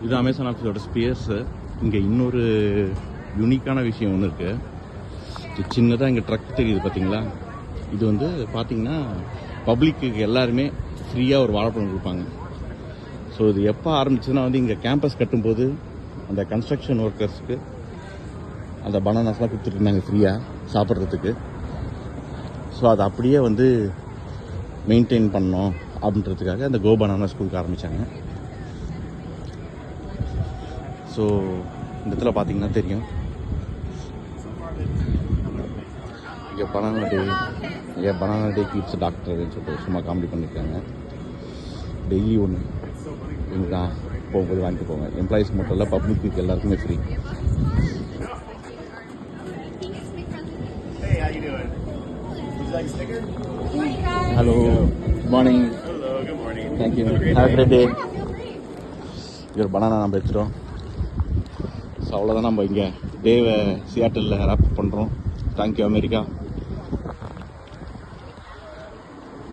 இது Amazon ஆஃபீஸோட space. இங்கே இன்னொரு யூனிக்கான விஷயம் ஒன்று இருக்குது. சின்னதாக இங்கே ட்ரக் தெரியுது பார்த்தீங்களா? இது வந்து பார்த்தீங்கன்னா பப்ளிக்கு எல்லாருமே ஃப்ரீயாக ஒரு வாழைப்பழம் கொடுப்பாங்க. ஸோ இது எப்போ ஆரம்பிச்சதுன்னா வந்து இங்கே கேம்பஸ் கட்டும்போது அந்த கன்ஸ்ட்ரக்ஷன் ஒர்க்கர்ஸ்க்கு அந்த பனானாஸ்லாம் கொடுத்துட்டு இருந்தாங்க ஃப்ரீயாக சாப்பிட்றதுக்கு. ஸோ அதை அப்படியே வந்து மெயின்டைன் பண்ணோம் அப்படின்றதுக்காக அந்த கோ பனானாஸ் கொடுக்க ஆரம்பித்தாங்க. ஸோ இந்த இடத்துல பார்த்தீங்கன்னா தெரியும், இங்கே பனானா டே கீப்ஸ் டாக்டர்னு சொல்லிட்டு சும்மா காமெடி பண்ணியிருக்காங்க. டெய்லி ஒன்று இங்கே தான் போகும்போது வாங்கிட்டு போங்க. எம்ப்ளாயிஸ் மட்டும் இல்லை, பப்ளிக்கு எல்லாருக்குமே free. Hello, good morning. Thank you, have great day. இது ஒரு பனானா நம்ம எடுத்துட்டோம். ஸோ அவ்வளோதான், நம்ம இங்கே டேவை சியாட்டிலில் ரேப் பண்ணுறோம். Thank you America.